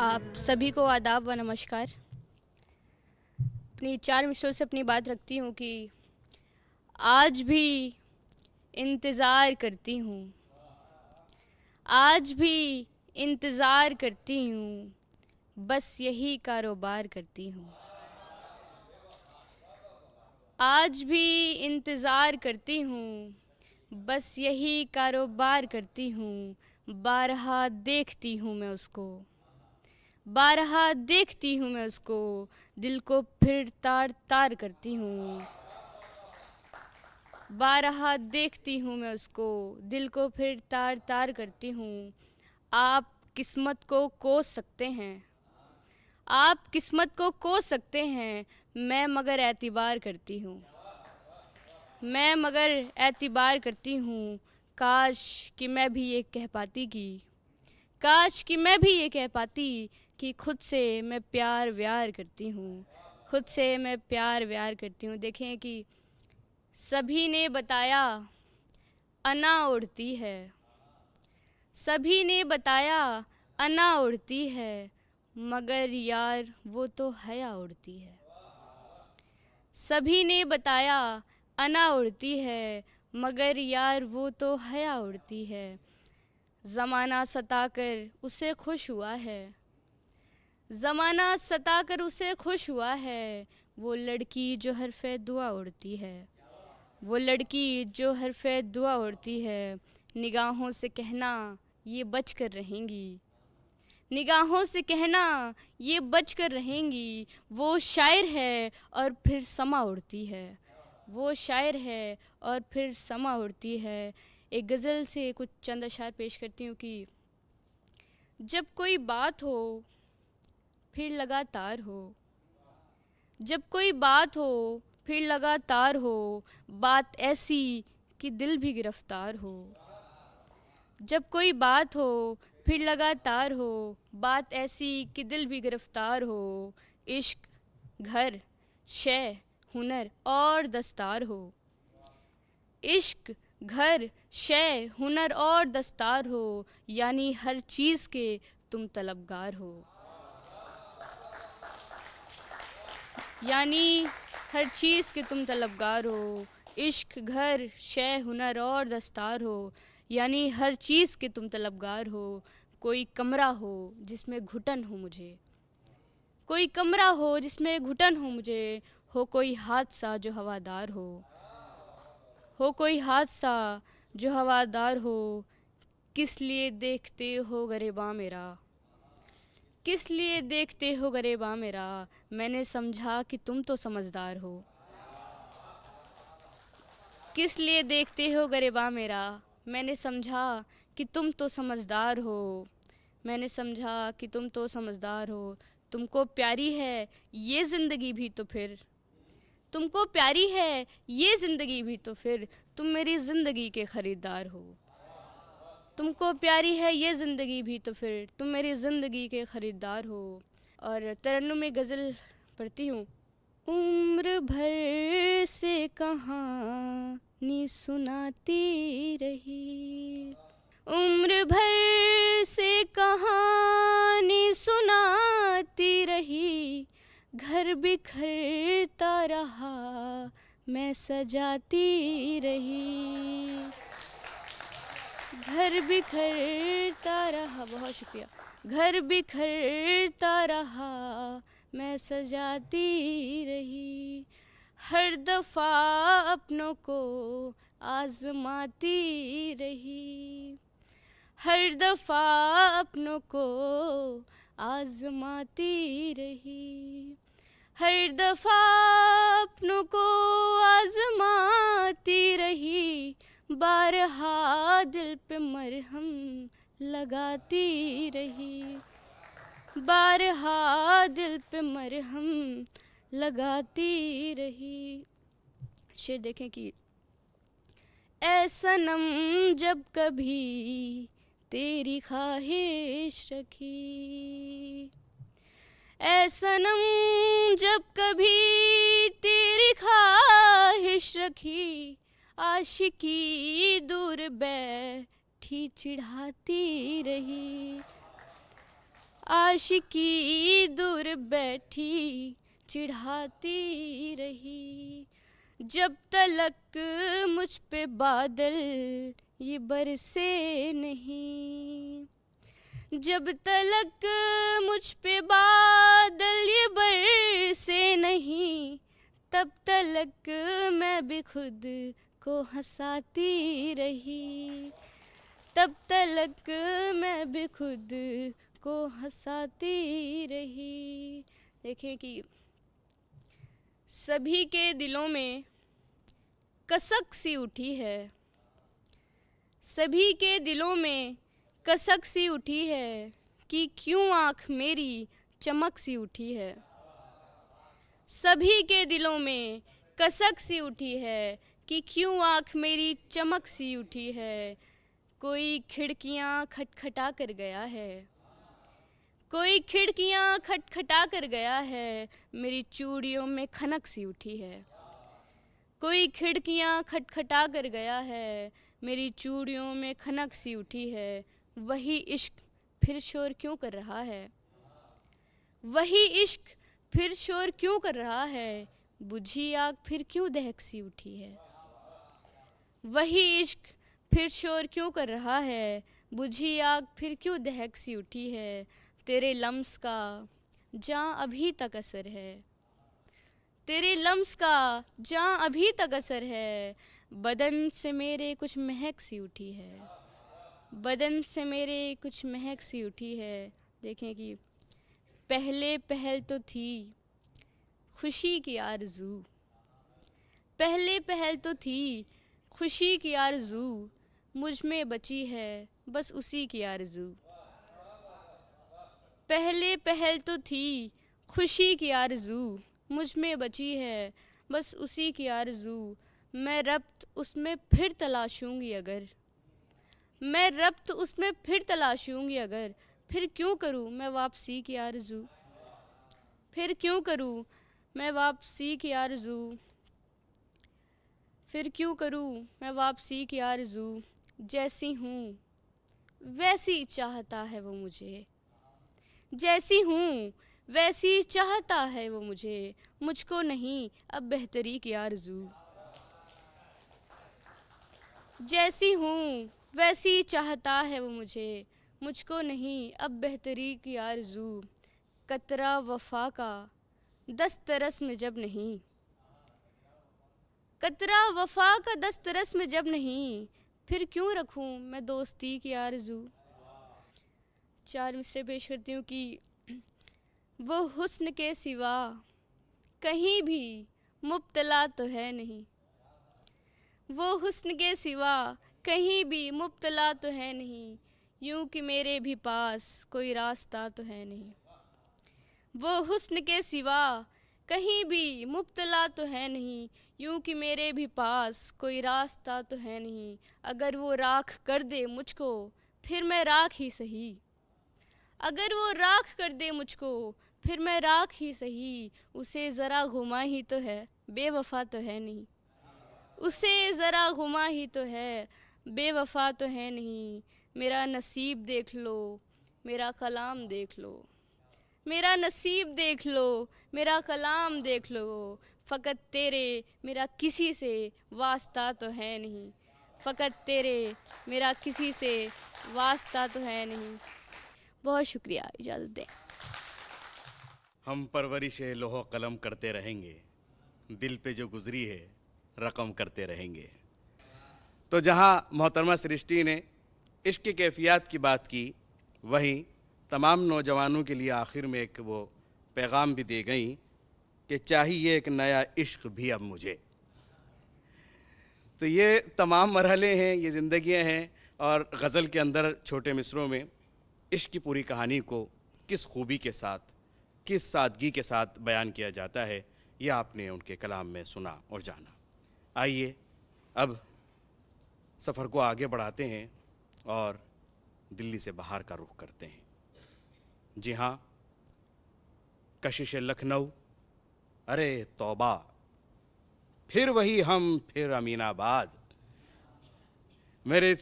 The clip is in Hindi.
आप सभी को आदाब व नमस्कार। अपनी 4 मिनटों से अपनी बात रखती हूँ कि आज भी इंतज़ार करती हूँ, आज भी इंतज़ार करती हूँ, बस यही कारोबार करती हूँ। आज भी इंतज़ार करती हूँ, बस यही कारोबार करती हूँ। बारहा देखती हूँ मैं उसको, बारहा देखती हूँ मैं उसको, दिल को फिर तार तार करती हूँ। बारहा देखती हूँ मैं उसको, दिल को फिर तार तार करती हूँ। आप किस्मत को कोस सकते हैं, आप किस्मत को कोस सकते हैं, मैं मगर एतबार करती हूँ, मैं मगर एतबार करती हूँ। काश कि मैं भी ये कह पाती काश कि मैं भी ये कह पाती कि खुद से मैं प्यार व्यार करती हूँ, खुद से मैं प्यार व्यार करती हूँ। देखें कि सभी ने बताया अना उड़ती है, सभी ने बताया अना उड़ती है, मगर यार वो तो हया उड़ती है। सभी ने बताया अना उड़ती है, मगर यार वो तो हया उड़ती है। ज़माना सताकर उसे खुश हुआ है, ज़माना सताकर उसे खुश हुआ है। वो लड़की जो हरफ़े दुआ उड़ती है, वो लड़की जो हरफ़े दुआ उड़ती है। निगाहों से कहना ये बच कर रहेंगी, निगाहों से कहना ये बच कर रहेंगी। वो शायर है और फिर समा उड़ती है, वो शायर है और फिर समा उड़ती है। एक गज़ल से कुछ चंद अशार पेश करती हूँ कि जब कोई बात हो फिर लगातार हो, जब कोई बात हो फिर लगातार हो, बात ऐसी कि दिल भी गिरफ्तार हो। जब कोई बात हो फिर लगातार हो, बात ऐसी कि दिल भी गिरफ्तार हो। इश्क घर शय हुनर और दस्तार हो, इश्क घर शय हुनर और दस्तार हो, यानी हर चीज़ के तुम तलबगार हो, यानी हर चीज़ के तुम तलबगार हो। इश्क घर शय हुनर और दस्तार हो, यानी हर चीज़ के तुम तलबगार हो। कोई कमरा हो जिसमें घुटन हो मुझे, कोई कमरा हो जिसमें घुटन हो मुझे। हो कोई हादसा जो हवादार हो कोई हादसा जो हवादार हो। किस लिए देखते हो गरेबां मेरा, किस लिए देखते हो गरेबां मेरा। मैंने समझा कि तुम तो समझदार हो, किस लिए देखते हो गरेबां मेरा। मैंने समझा कि तुम तो समझदार हो, मैंने समझा कि तुम तो समझदार हो। तुमको प्यारी है ये ज़िंदगी भी तो फिर, तुमको प्यारी है ये ज़िंदगी भी तो फिर, तुम मेरी ज़िंदगी के ख़रीदार हो। तुमको प्यारी है ये ज़िंदगी भी तो फिर, तुम मेरी ज़िंदगी के ख़रीदार हो। और तरन्नुम में गज़ल पढ़ती हूँ। उम्र भर से कहानी सुनाती रही, उम्र भर से कहानी सुनाती रही। घर बिखरता रहा मैं सजाती रही, घर बिखरता रहा, बहुत शुक्रिया। घर बिखरता रहा मैं सजाती रही, हर दफ़ा अपनों को आज़माती रही, हर दफ़ा अपनों को आज़माती रही, हर दफ़ा अपनों को आज़माती रही। बारहा दिल पे मरहम लगाती रही, बारहा दिल पे मरहम लगाती रही। शेर देखें कि ऐ सनम जब कभी तेरी ख्वाहिश रखी, ऐ सनम जब कभी तेरी ख्वाहिश रखी। आशिकी दूर बैठी चिढ़ाती रही, आशिकी दूर बैठी चिढ़ाती रही, जब तलक मुझ पे बादल ये बरसे नहीं, जब तलक मुझ पे बादल ये बरसे नहीं, तब तलक मैं भी खुद को हंसाती रही, तब तलक मैं भी खुद को हंसाती रही। देखिए कि सभी के दिलों में कसक सी उठी है, सभी के दिलों में कसक सी उठी है कि क्यों आँख मेरी चमक सी उठी है, सभी के दिलों में कसक सी उठी है कि क्यों आँख मेरी चमक सी उठी है। कोई खिड़कियाँ खटखटा कर गया है, कोई खिड़कियाँ खटखटा कर गया है, मेरी चूड़ियों में खनक सी उठी है, कोई खिड़कियाँ खटखटा कर गया है, मेरी चूड़ियों में खनक सी उठी है। वही इश्क फिर शोर क्यों कर रहा है, वही इश्क फिर शोर क्यों कर रहा है, बुझी आग फिर क्यों दहक सी उठी है, वही इश्क फिर शोर क्यों कर रहा है, बुझी आग फिर क्यों दहक सी उठी है। तेरे लम्स का जां अभी तक असर है, तेरे लम्स का जां अभी तक असर है, बदन से मेरे कुछ महक सी उठी है, बदन से मेरे कुछ महक सी उठी है। देखें कि पहले पहल तो थी खुशी की आरज़ू, पहले पहल तो थी खुशी की आरज़ू, मुझ में बची है बस उसी की आरज़ू, पहले पहल तो थी खुशी की आरज़ू, मुझ में बची है बस उसी की आरज़ू। मैं रब्त उसमें फिर तलाशूंगी अगर, मैं रब्त उसमें फिर तलाशूंगी अगर, फिर क्यों करूं मैं वापसी की आरज़ू, फिर क्यों करूं मैं वापसी की आरज़ू, फिर क्यों करूं मैं वापसी की आरज़ू। जैसी हूँ वैसी चाहता है वो मुझे, जैसी हूँ वैसी चाहता है वो मुझे, मुझको नहीं अब बेहतरी की आरज़ू, जैसी हूँ वैसी चाहता है वो मुझे, मुझको नहीं अब बेहतरी की आरज़ू। कतरा वफ़ा का दस्तरस में जब नहीं, कतरा वफ़ा का दस्तरस में जब नहीं, फिर क्यों रखूं मैं दोस्ती की आरज़ू। चार मिसरे पेश करती हूँ कि वो हुस्न के सिवा कहीं भी मुब्तला तो है नहीं, वो हुस्न के सिवा कहीं भी मुब्तला तो है नहीं, यूं कि मेरे भी पास कोई रास्ता तो है नहीं, वो हुस्न के सिवा कहीं भी मुब्तला तो है नहीं, यूं कि मेरे भी पास कोई रास्ता तो है नहीं। अगर वो राख कर दे मुझको फिर मैं राख ही सही, अगर वो राख कर दे मुझको फिर मैं राख ही सही, उसे ज़रा घुमा ही तो है बेवफ़ा तो है नहीं, उसे ज़रा घुमा ही तो है बेवफ़ा तो है नहीं। मेरा नसीब देख लो मेरा कलाम देख लो, मेरा नसीब देख लो मेरा कलाम देख लो, फ़कत तेरे मेरा किसी से वास्ता तो है नहीं, फ़कत तेरे मेरा किसी से वास्ता तो है नहीं। बहुत शुक्रिया, इजाज़त दें। हम परवरिश लोहो कलम करते रहेंगे, दिल पे जो गुजरी है रकम करते रहेंगे। तो जहाँ मोहतरमा सृष्टि ने इश्क की कैफियत की बात की, वहीं तमाम नौजवानों के लिए आखिर में एक वो पैगाम भी दे गई कि चाहिए एक नया इश्क भी अब मुझे। तो ये तमाम मरहले हैं, ये ज़िंदगियाँ हैं, और गज़ल के अंदर छोटे मिसरों में इश्क की पूरी कहानी को किस खूबी के साथ, किस सादगी के साथ बयान किया जाता है, यह आपने उनके कलाम में सुना और जाना। आइए अब सफ़र को आगे बढ़ाते हैं और दिल्ली से बाहर का रुख करते हैं। जी हाँ, कशिश लखनऊ, अरे तौबा, फिर वही हम, फिर अमीनाबाद। मेरे